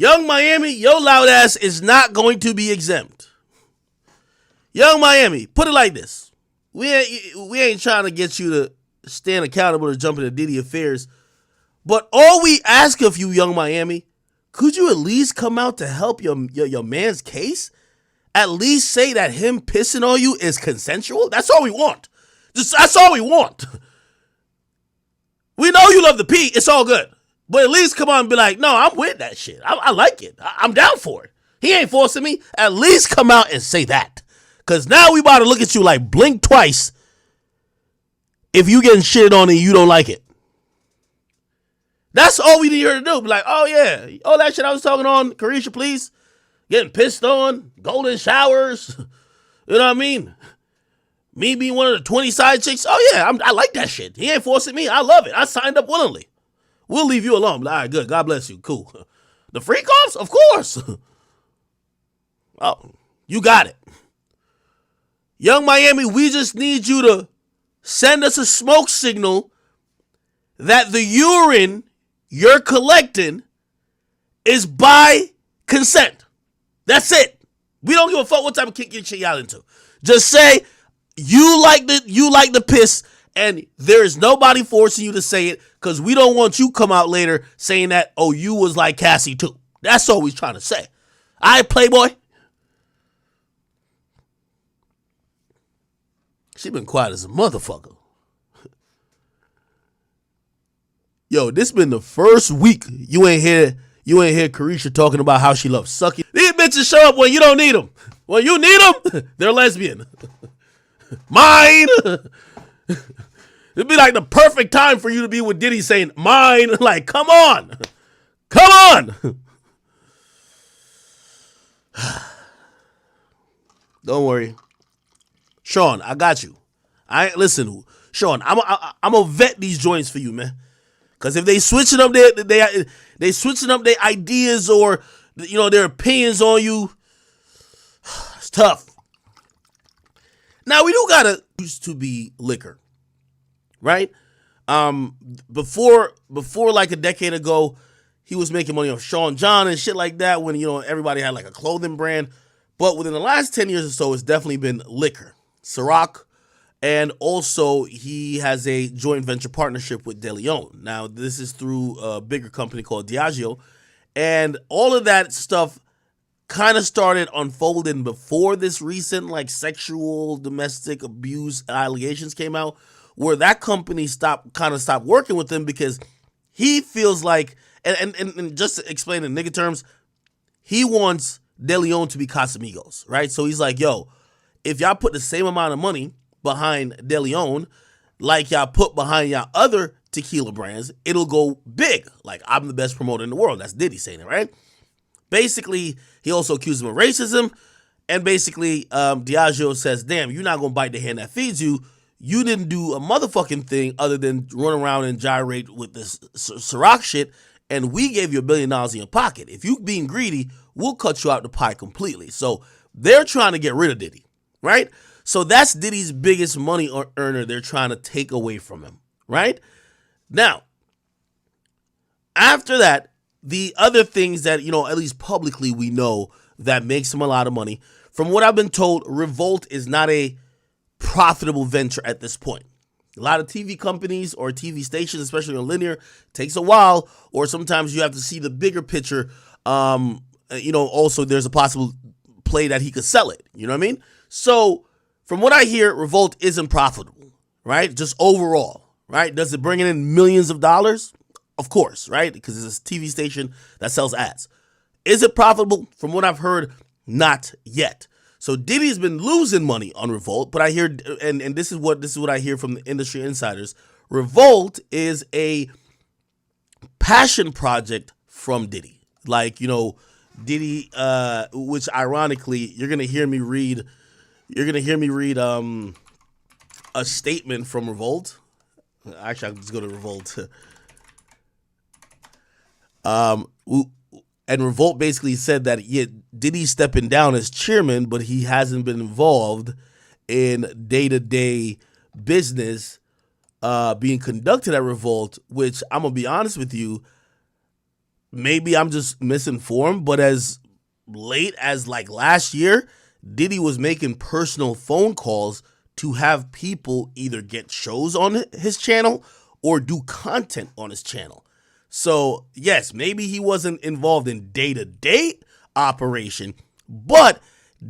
Young Miami, your loud ass is not going to be exempt. Young Miami, put it like this. We ain't trying to get you to stand accountable or jump into Diddy affairs. But all we ask of you, Young Miami, could you at least come out to help your man's case? At least say that him pissing on you is consensual? That's all we want. That's all we want. We know you love the P. It's all good. But at least come on and be like, no, I'm with that shit. I like it. I'm down for it. He ain't forcing me. At least come out and say that. Because now we about to look at you like blink twice if you getting shitted on and you don't like it. That's all we need her to do. Be like, oh yeah, all that shit I was talking on, Carisha, please. Getting pissed on, golden showers. You know what I mean? Me being one of the 20 side chicks. Oh yeah, I like that shit. He ain't forcing me. I love it. I signed up willingly. We'll leave you alone. All right, good. God bless you. Cool. The freak offs? Of course. Oh, you got it. Young Miami, we just need you to send us a smoke signal that the urine you're collecting is by consent. That's it. We don't give a fuck what type of kick your shit y'all into. Just say you like the piss, and there is nobody forcing you to say it, because we don't want you come out later saying that, oh, you was like Cassie too. That's all we're trying to say. All right, Playboy. She been quiet as a motherfucker. Yo, this been the first week you ain't hear Carisha talking about how she loves sucking. These bitches show up when you don't need them. When you need them, they're lesbian. Mine. It'd be like the perfect time for you to be with Diddy saying mine. Like, come on. Come on. Don't worry. Sean, I got you. Listen, Sean, I'm gonna vet these joints for you, man. Because if they switching up they switching up their ideas or their opinions on you, it's tough. Now we do gotta used to be liquor, right? Before like a decade ago, he was making money off Sean John and shit like that when everybody had like a clothing brand. But within the last 10 years or so, it's definitely been liquor, Ciroc. And also, he has a joint venture partnership with De Leon. Now, this is through a bigger company called Diageo. And all of that stuff kind of started unfolding before this recent, like, sexual domestic abuse allegations came out, where that company stopped working with him because he feels like, and just to explain in nigga terms, he wants De Leon to be Casamigos, right? So he's like, yo, if y'all put the same amount of money behind De Leon like y'all put behind y'all other tequila brands, it'll go big. Like, I'm the best promoter in the world. That's Diddy saying it, right? Basically, he also accused him of racism, and basically, Diageo says, damn, you're not going to bite the hand that feeds you. You didn't do a motherfucking thing other than run around and gyrate with this Ciroc shit, and we gave you $1 billion in your pocket. If you being greedy, we'll cut you out the pie completely. So they're trying to get rid of Diddy, right? So that's Diddy's biggest money earner they're trying to take away from him, right? Now, after that, the other things that, at least publicly we know that makes him a lot of money, from what I've been told, Revolt is not a profitable venture at this point. A lot of TV companies or TV stations, especially on linear, takes a while, or sometimes you have to see the bigger picture. Also there's a possible play that he could sell it. You know what I mean? So from what I hear, Revolt isn't profitable, right? Just overall, right? Does it bring in millions of dollars? Of course, right? Because it's a TV station that sells ads. Is it profitable? From what I've heard, not yet. So Diddy's been losing money on Revolt, but I hear, and this is what I hear from the industry insiders. Revolt is a passion project from Diddy. Like, Diddy, which ironically, you're gonna hear me read a statement from Revolt. Actually, I'll just go to Revolt. And Revolt basically said that Diddy's stepping down as chairman, but he hasn't been involved in day-to-day business being conducted at Revolt, which I'm going to be honest with you, maybe I'm just misinformed, but as late as like last year, Diddy was making personal phone calls to have people either get shows on his channel or do content on his channel. So, yes, maybe he wasn't involved in day-to-day operation, but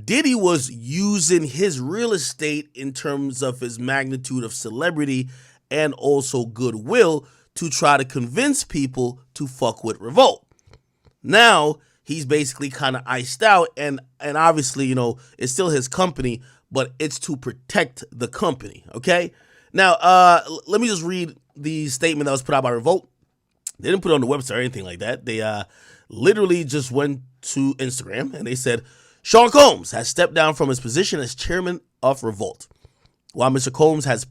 Diddy was using his real estate in terms of his magnitude of celebrity and also goodwill to try to convince people to fuck with Revolt. Now, he's basically kind of iced out, and obviously, it's still his company, but it's to protect the company, okay? Now, let me just read the statement that was put out by Revolt. They didn't put it on the website or anything like that. They literally just went to Instagram, and they said, Sean Combs has stepped down from his position as chairman of Revolt. While Mr. Combs has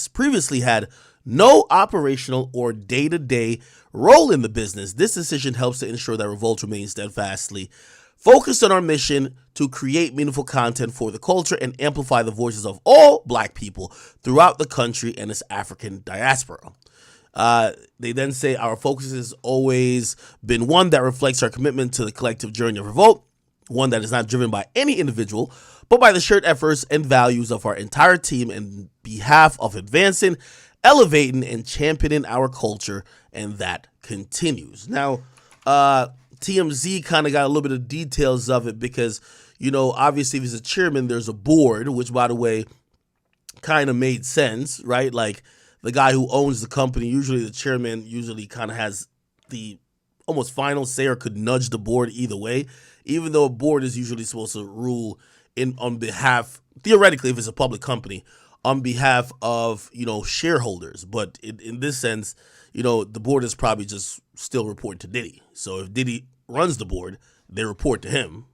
previously had no operational or day-to-day role in the business, this decision helps to ensure that Revolt remains steadfastly focused on our mission to create meaningful content for the culture and amplify the voices of all Black people throughout the country and its African diaspora. They then say our focus has always been one that reflects our commitment to the collective journey of Revolt, one that is not driven by any individual, but by the shared efforts and values of our entire team in behalf of advancing, elevating, and championing our culture, and that continues. Now, TMZ kind of got a little bit of details of it because, obviously if he's a chairman, there's a board, which, by the way, kind of made sense, right? Like, the guy who owns the company, usually the chairman usually kind of has the almost final say or could nudge the board either way, even though a board is usually supposed to rule on behalf, theoretically, if it's a public company, on behalf of, shareholders. But in this sense, the board is probably just still reporting to Diddy. So if Diddy runs the board, they report to him.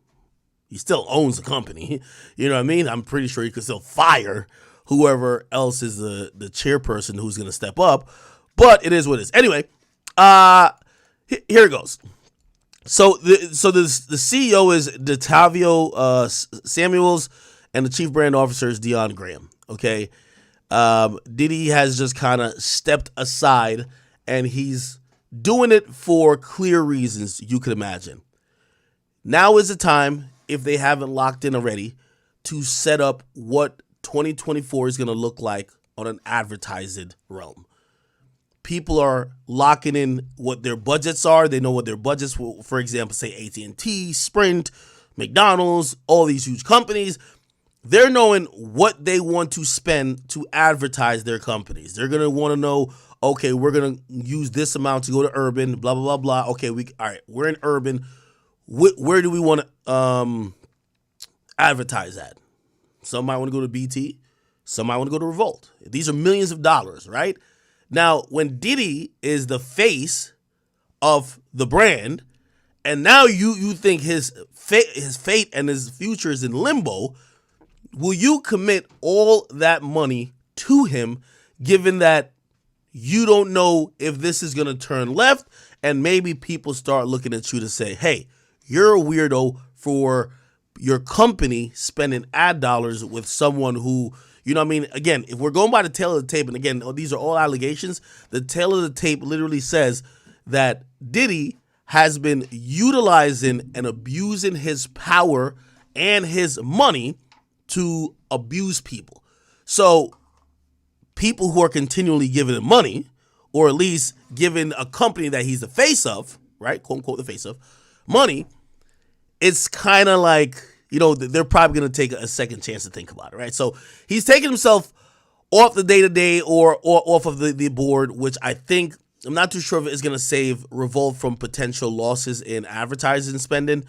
He still owns the company. You know what I mean? I'm pretty sure he could still fire whoever else is the chairperson who's going to step up. But it is what it is. Anyway, here it goes. So the CEO is Detavio Samuels, and the chief brand officer is Dion Graham. Okay, Diddy has just kind of stepped aside, and he's doing it for clear reasons you could imagine. Now is the time, if they haven't locked in already, to set up what 2024 is going to look like on an advertising realm. People are locking in what their budgets are. They know what their budgets will, for example, say AT&T, Sprint, McDonald's, all these huge companies. They're knowing what they want to spend to advertise their companies. They're going to want to know, okay, we're going to use this amount to go to urban, blah, blah, blah, blah. Okay, all right, we're in urban. Where do we want to advertise at? Some might want to go to BT. Some might want to go to Revolt. These are millions of dollars, right? Now, when Diddy is the face of the brand, and now you think his fate and his future is in limbo, will you commit all that money to him, given that you don't know if this is going to turn left, and maybe people start looking at you to say, hey, you're a weirdo for your company spending ad dollars with someone who, again, if we're going by the tail of the tape, and again, these are all allegations, the tail of the tape literally says that Diddy has been utilizing and abusing his power and his money to abuse people. So people who are continually giving him money, or at least giving a company that he's the face of, right, quote unquote the face of, money, it's kind of like, they're probably going to take a second chance to think about it, right? So he's taking himself off the day-to-day or off of the board, which I'm not too sure if it's going to save Revolt from potential losses in advertising spending,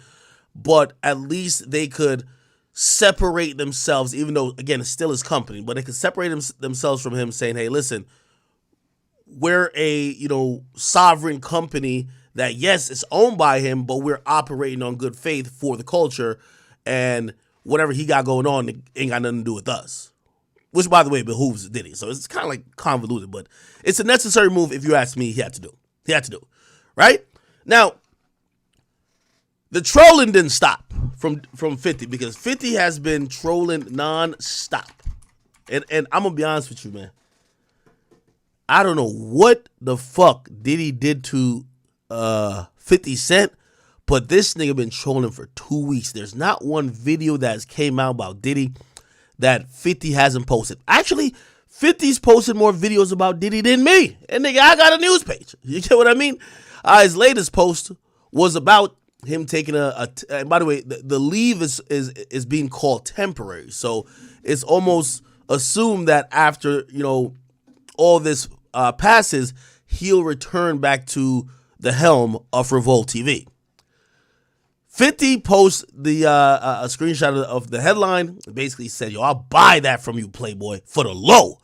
but at least they could separate themselves, even though, again, it's still his company, but they could separate themselves from him saying, hey, listen, we're a, sovereign company that, yes, it's owned by him, but we're operating on good faith for the culture, and whatever he got going on ain't got nothing to do with us. Which, by the way, behooves Diddy. So it's kind of like convoluted, but it's a necessary move, if you ask me, he had to do. Right? Now, the trolling didn't stop from 50, because 50 has been trolling nonstop. And I'm going to be honest with you, man. I don't know what the fuck Diddy did to 50 Cent, but this nigga been trolling for 2 weeks. There's not one video that's came out about Diddy that 50 hasn't posted. Actually, 50's posted more videos about Diddy than me. And nigga, I got a news page. You get what I mean? His latest post was about him taking and by the way, the leave is being called temporary. So it's almost assumed that after, all this passes, he'll return back to the helm of Revolt TV. 50 posts a screenshot of the headline. It basically said, yo, I'll buy that from you, Playboy, for the low.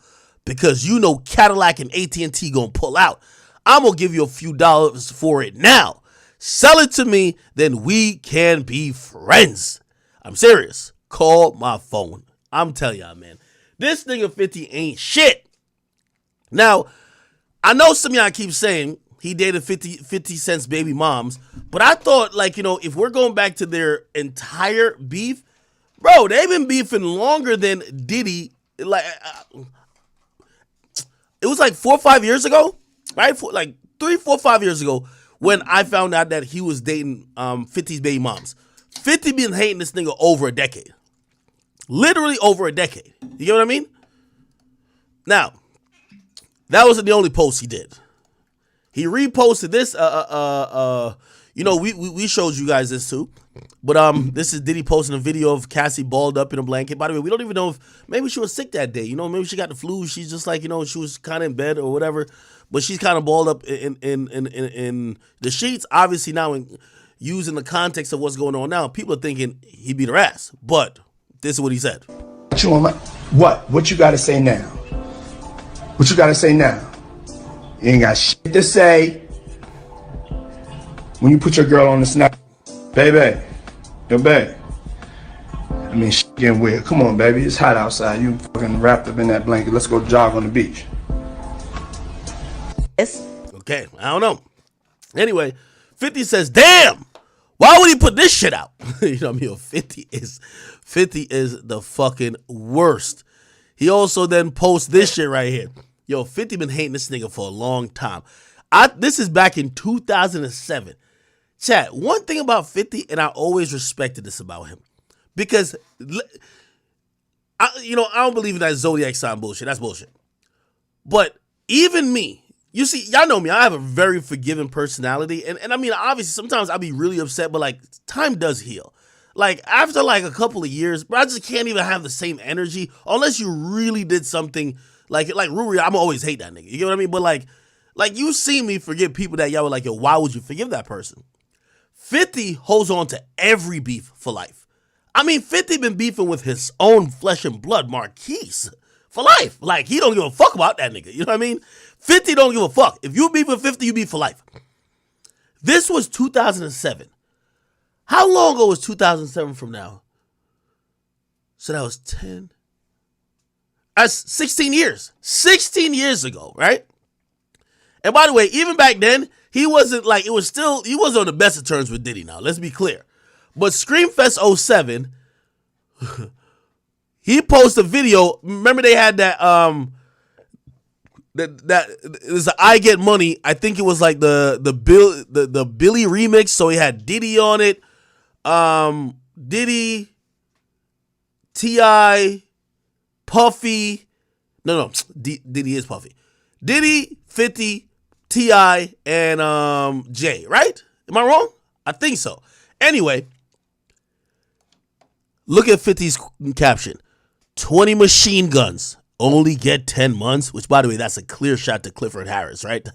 Because Cadillac and AT&T gonna pull out. I'm gonna give you a few dollars for it now. Sell it to me, then we can be friends. I'm serious. Call my phone. I'm telling y'all, man. This nigga 50 ain't shit. Now, I know some of y'all keep saying he dated 50 Cent's baby moms, but I thought, if we're going back to their entire beef, bro, they've been beefing longer than Diddy. It was 4 or 5 years ago, right? 3, 4, 5 years ago when I found out that he was dating 50's baby moms. 50 been hating this nigga over a decade. Literally over a decade. You get what I mean? Now, that wasn't the only post he did. He reposted this. We showed you guys this too. But this is Diddy posting a video of Cassie balled up in a blanket. By the way, we don't even know if maybe she was sick that day. Maybe she got the flu. She's just she was kind of in bed or whatever. But she's kind of balled up in the sheets. Obviously now, using the context of what's going on now, people are thinking he beat her ass. But this is what he said. What you got to say now? What you got to say now? You ain't got shit to say when you put your girl on the snap. Baby. Yo, babe. I mean, shit getting weird. Come on, baby. It's hot outside. You fucking wrapped up in that blanket. Let's go jog on the beach. Okay, I don't know. Anyway, 50 says, damn, why would he put this shit out? 50 is the fucking worst. He also then posts this shit right here. Yo, 50 been hating this nigga for a long time. This is back in 2007. Chat, one thing about 50, and I always respected this about him, because, I don't believe in that zodiac sign bullshit. That's bullshit. But even me, you see, y'all know me, I have a very forgiving personality, and I mean, obviously, sometimes I'll be really upset, but, time does heal. After, a couple of years, bro, I just can't even have the same energy, unless you really did something, like Ruri, I'm always hate that nigga, you get what I mean? But, you see me forgive people that y'all were like, yo, why would you forgive that person? 50 holds on to every beef for life. I mean, 50 been beefing with his own flesh and blood, Marquise, for life. He don't give a fuck about that nigga. You know what I mean? 50 don't give a fuck. If you beef with 50, you beef for life. This was 2007. How long ago was 2007 from now? So that was 10. That's 16 years. 16 years ago, right? And by the way, even back then, he wasn't he wasn't on the best of terms with Diddy now. Let's be clear. But Screamfest 07, he posted a video. Remember they had that it was the I Get Money. I think it was the Billy remix. So he had Diddy on it. Diddy, T.I., Puffy. No, Diddy is Puffy. Diddy, 50, T.I., and Jay, right? Am I wrong? I think so. Anyway, look at 50's caption. 20 machine guns only get 10 months, which, by the way, that's a clear shot to Clifford Harris, right?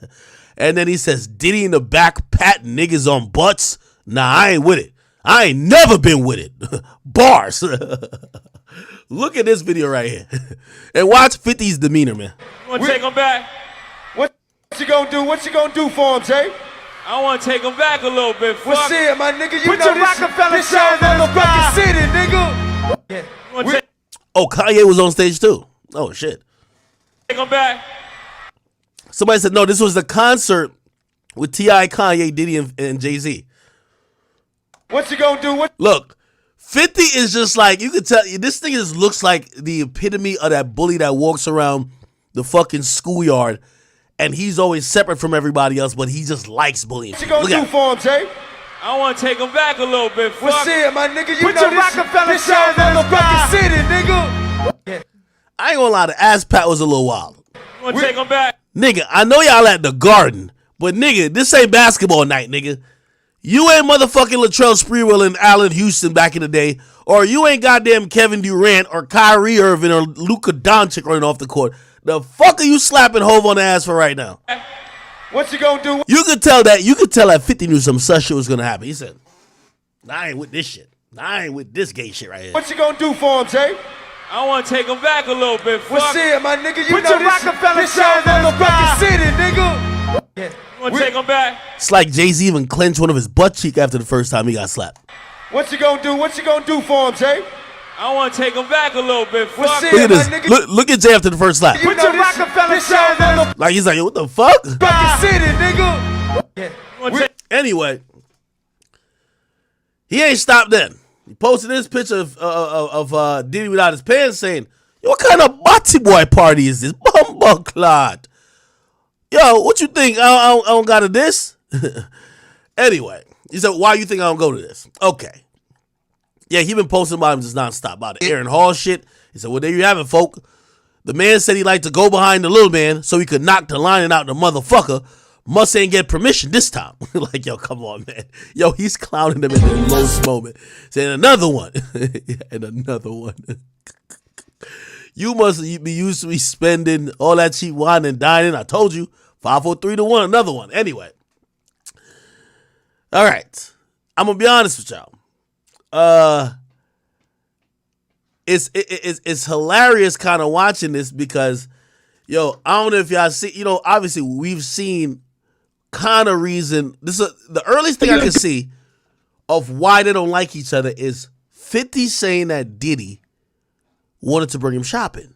And then he says, Diddy in the back patting niggas on butts. Nah, I ain't with it. I ain't never been with it. Bars. Look at this video right here. And watch 50's demeanor, man. You want to take him back? What you gonna do? What you gonna do for him, Jay? I want to take him back a little bit. What's it, my nigga? You Put know your this Rockefeller this your motherfucking city, nigga. Yeah. Oh, Kanye was on stage too. Oh, shit. Take him back. Somebody said, no, this was the concert with T.I., Kanye, Diddy, and Jay-Z. What you gonna do? Look, 50 is just you could tell, this thing looks like the epitome of that bully that walks around the fucking schoolyard and he's always separate from everybody else, but he just likes bullying. What you gonna do for him, Jay? I want to take him back a little bit. Well, Fuck. shit, my nigga, you Put know your this Rockefeller your shit in the motherfucking sky. city, nigga. I ain't gonna lie, the ass pat was a little wild. You want to take him back? Nigga, I know y'all at the Garden, but nigga, this ain't basketball night, nigga. You ain't motherfucking Latrell Sprewell and Allen Houston back in the day, or you ain't goddamn Kevin Durant or Kyrie Irving or Luka Doncic running off the court. The fuck are you slapping Hov on the ass for right now? What you gonna do? You could tell that 50 knew some such shit was gonna happen. He said, I ain't with this shit. I ain't with this gay shit right here. What you gonna do for him, Jay? I want to take him back a little bit. Fuck. Well, shit, my nigga, you Put know your this Rockefeller your shit in the motherfucking sky. city, nigga. You want to take him back? It's like Jay-Z even clenched one of his butt cheek after the first time he got slapped. What you gonna do? What you gonna do for him, Jay? I want to take him back a little bit. Well, Fuck. shit, Look at my this. nigga, Look at Jay after the first slap. you Put know your this Rockefeller this shit in the Like he's like, what the fuck? motherfucking city, nigga. You wanna take- Anyway, he ain't stopped then. He posted this picture of Diddy without his pants saying, yo, what kind of body boy party is this? Bumbleclot. Yo, what you think? I don't got to this? Anyway, he said, why you think I don't go to this? Okay. Yeah, he been posting about him just nonstop about the Aaron Hall shit. He said, well, there you have it, folk. The man said he liked to go behind the little man so he could knock the lining out the motherfucker. Must ain't get permission this time. Like, yo, come on, man. Yo, he's clowning him in the lowest moment. Saying another one. And another one. You must be used to be spending all that cheap wine and dining. I told you. 5, 4, 3 to 1. Another one. Anyway. All right. I'm going to be honest with y'all. It's hilarious kind of watching this because, yo, I don't know if y'all see, obviously we've seen kind of reason. This is the earliest thing I can see of why they don't like each other is 50 saying that Diddy wanted to bring him shopping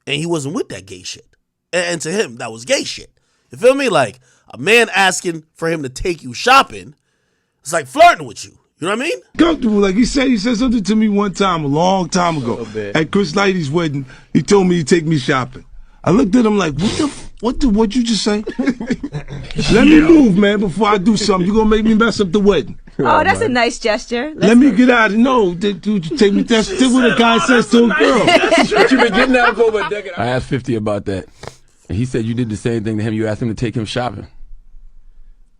and he wasn't with that gay shit. And to him, that was gay shit. You feel me? Like a man asking for him to take you shopping, it's like flirting with you. You know what I mean? Comfortable, like he said something to me one time, a long time ago, at Chris Lighty's wedding. He told me he'd take me shopping. I looked at him like, what you just say? Let me move, man, before I do something. You gonna make me mess up the wedding? Oh, that's a nice gesture. Let me get out of no, dude, you take me. That's what a guy says to a girl. But you've been getting that for over a decade. I asked 50 about that, and he said you did the same thing to him. You asked him to take him shopping.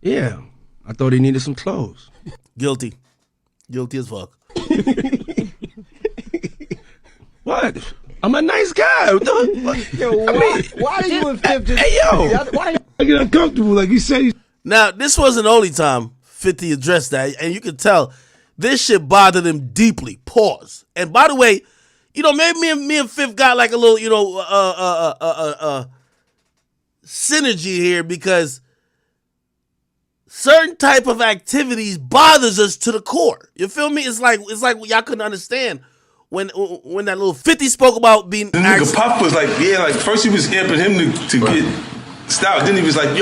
Yeah, I thought he needed some clothes. Guilty as fuck. What? I'm a nice guy. Yo, why are you and 50? Hey, yo. Why? I get uncomfortable, like he said. Now, this wasn't the only time 50 addressed that, and you can tell this shit bothered him deeply. Pause. And by the way, maybe me and Fifth got like a little, synergy here because certain type of activities bothers us to the core. You feel me? It's like y'all couldn't understand when that little 50 spoke about being. The nigga Puff was like, yeah, like first he was amping him to get stout. Then he was like,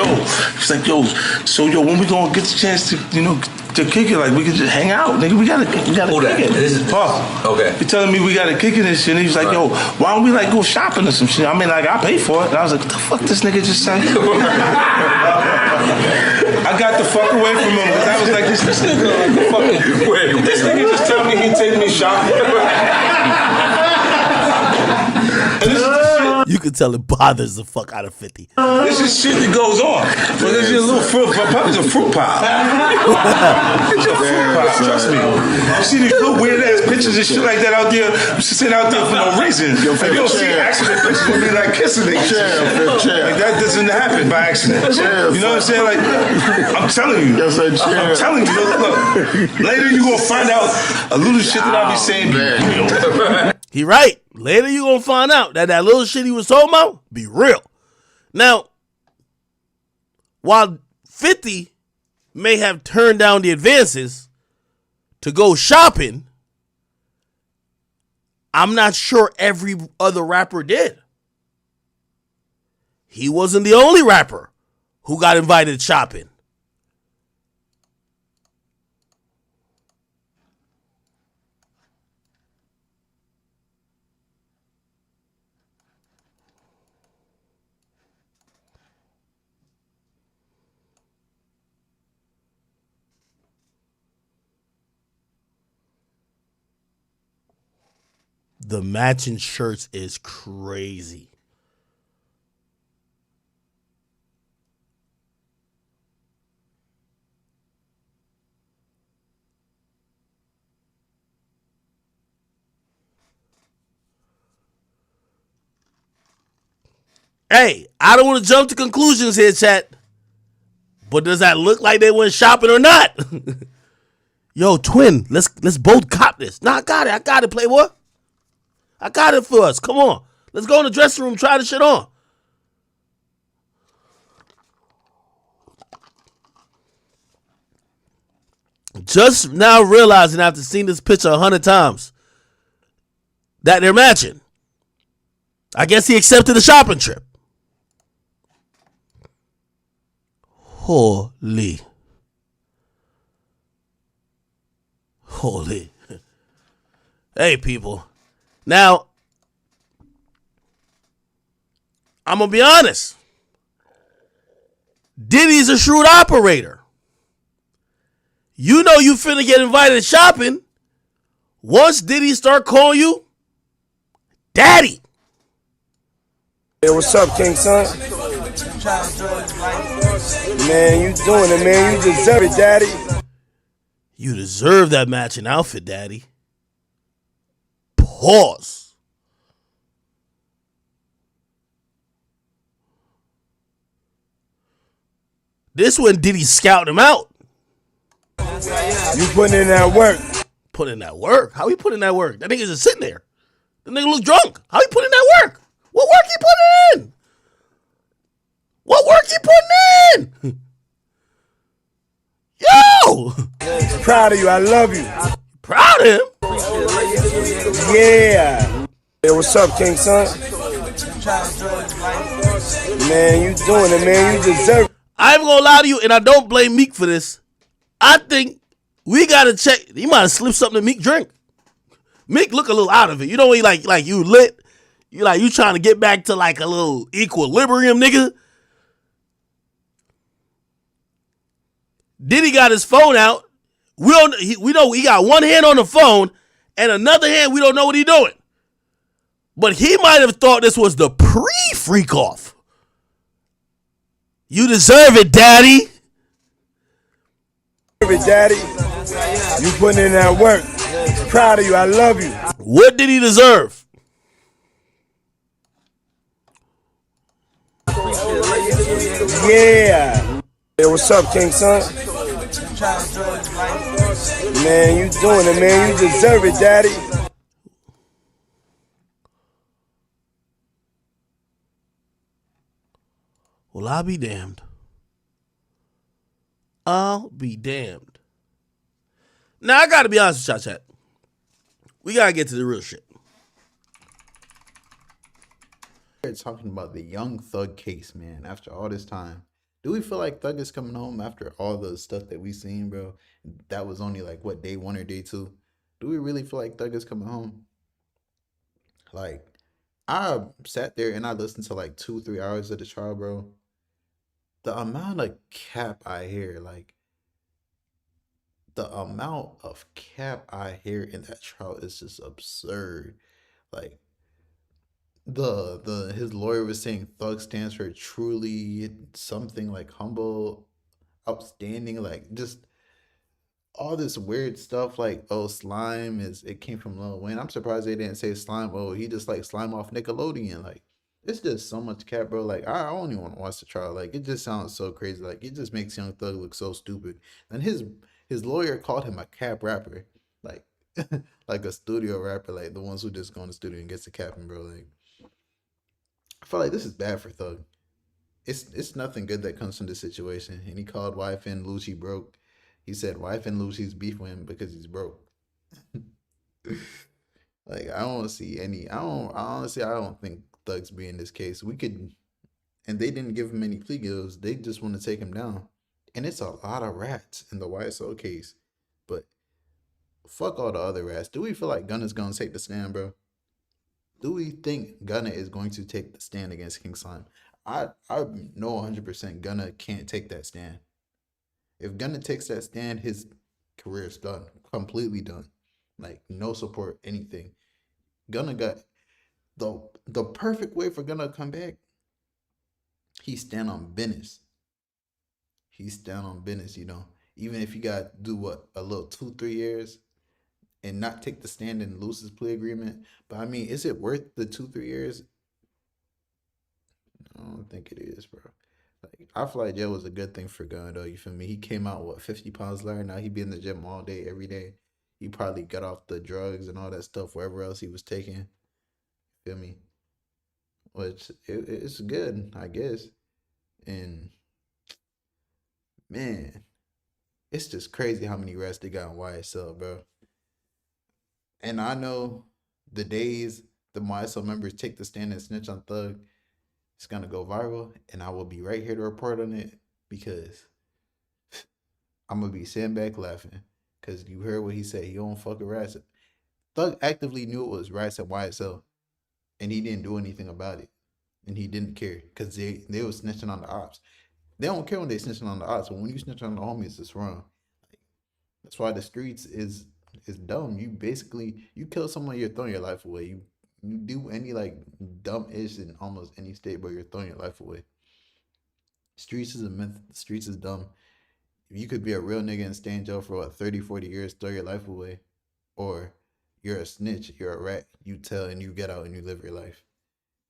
so when we gonna get the chance to kick it, like we could just hang out, nigga. We gotta kick it. This is Puff. Okay. He telling me we gotta kick it and shit. And he was like, yo, why don't we like go shopping or some shit? I mean, like I pay for it. And I was like, what the fuck this nigga just said? I got the fuck away from him because I was like, this nigga like fucking. Wait, this nigga just tell me he'd take me shopping. And this is the shit. You can tell it bothers the fuck out of 50. This is shit that goes on. But this is a little fruit. It's a fruit pile. It's a fruit pile. Trust me. You see these little weird ass pictures and shit like that out there, sitting out there for no reason. Like you don't see accident pictures of me like kissing niggas. Like that doesn't happen by accident. You know what I'm saying? Like I'm telling you. I'm telling you. Look. Later you gonna find out a little shit that I be saying. He right. Later you gonna find out that little shit he was talking about be real. Now, while 50 may have turned down the advances to go shopping, I'm not sure every other rapper did. He wasn't the only rapper who got invited shopping. The matching shirts is crazy. Hey, I don't want to jump to conclusions here, chat. But does that look like they went shopping or not? Yo, twin, let's both cop this. Nah, I got it, Playboy. I got it for us. Come on. Let's go in the dressing room, try the shit on. Just now realizing after seeing this picture 100 times that they're matching. I guess he accepted the shopping trip. Holy. Hey, people. Now, I'm going to be honest. Diddy's a shrewd operator. You know you finna get invited shopping once Diddy start calling you daddy. Hey, what's up, King Son? Man, you doing it, man. You deserve it, daddy. You deserve that matching outfit, daddy. Pause. This when Diddy scouted him out. You putting in that work. Put in that work? How he put in that work? That nigga just sitting there. The nigga look drunk. How he put in that work? What work he putting in? What work he putting in? Yo! Proud of you. I love you. Proud of him? Yeah. Hey, what's up, King Son? Man, you doing it, man. You deserve it. I ain't gonna lie to you, and I don't blame Meek for this. I think we gotta check. He might have slipped something to Meek drink. Meek look a little out of it. You know when like you lit? You trying to get back to like a little equilibrium, nigga? Diddy got his phone out. We know he got one hand on the phone and another hand we don't know what he doing. But he might have thought this was the pre-freak off. You deserve it, daddy. Daddy, you putting in that work. Proud of you. I love you. What did he deserve? Yeah. Hey, what's up, King Son? Man, you doing it, man. You deserve it, daddy. Well, I'll be damned. I'll be damned. Now, I got to be honest with y'all, chat. We got to get to the real shit. We're talking about the Young Thug case, man. After all this time, do we feel like Thug is coming home after all the stuff that we seen, bro? That was only like, what, day 1 or day 2? Do we really feel like Thug is coming home? Like, I sat there and I listened to like 2-3 hours of the trial, bro. The amount of cap I hear, like, the amount of cap I hear in that trial is just absurd. Like, his lawyer was saying Thug stands for truly something like humble, outstanding, like just all this weird stuff. Like, oh, slime it came from Lil Wayne. I'm surprised they didn't say slime. Oh, he just like slime off Nickelodeon. Like, it's just so much cap, bro. Like, I don't even want to watch the trial. Like, it just sounds so crazy. Like, it just makes Young Thug look so stupid. And his lawyer called him a cap rapper, like like a studio rapper, like the ones who just go in the studio and gets the capping, bro. Like, I feel like this is bad for Thug. It's nothing good that comes from this situation. And he called wife and Lucci broke. He said wife and Lucy's beef with him because he's broke. Like, I don't see any. I don't think Thug's be in this case. We could, and they didn't give him any plea deals. They just want to take him down, and it's a lot of rats in the YSL case. But fuck all the other rats. Do we feel like Gunna's gonna take the stand, bro? Do we think Gunna is going to take the stand against King Slime? I know 100% Gunna can't take that stand. If Gunna takes that stand, his career's done, completely done. Like, no support, anything. Gunna got the perfect way for Gunna to come back. He stand on business. He stand on business, you know. Even if you got do what a little 2-3 years and not take the stand and lose his plea agreement. But I mean, is it worth the 2-3 years? I don't think it is, bro. Like, I feel like jail was a good thing for Gunna though. You feel me? He came out what 50 pounds lighter. Now he be in the gym all day, every day. He probably got off the drugs and all that stuff wherever else he was taking. Feel me? Which it's good, I guess. And man, it's just crazy how many rats they got in YSL, bro. And I know the days the YSL members take the stand and snitch on Thug, it's gonna go viral, and I will be right here to report on it because I'm gonna be sitting back laughing because you heard what he said. He don't fuck with rats. Thug actively knew it was rats at YSL, and he didn't do anything about it, and he didn't care because they was snitching on the ops. They don't care when they snitching on the ops, but when you snitch on the homies, it's wrong. That's why the streets is dumb. You basically you kill someone, you're throwing your life away. You do any like dumb ish in almost any state, but you're throwing your life away. Streets is a myth. The streets is dumb. You could be a real nigga and stay in jail for what 30, 40 years, throw your life away. Or you're a snitch, you're a rat, you tell and you get out and you live your life.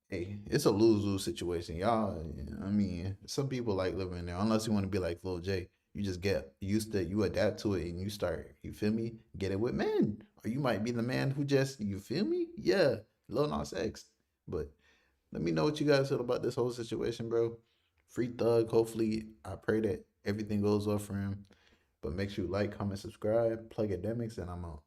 Hey, it's a lose-lose situation. Y'all, I mean, some people like living there, unless you want to be like Lil J. You just get used to it, you adapt to it, and you start, you feel me? Get it with men. Or you might be the man who just, you feel me? Yeah, Lil Nas X. But let me know what you guys feel about this whole situation, bro. Free Thug. Hopefully, I pray that everything goes well for him. But make sure you like, comment, subscribe, plug Akademiks, and I'm out.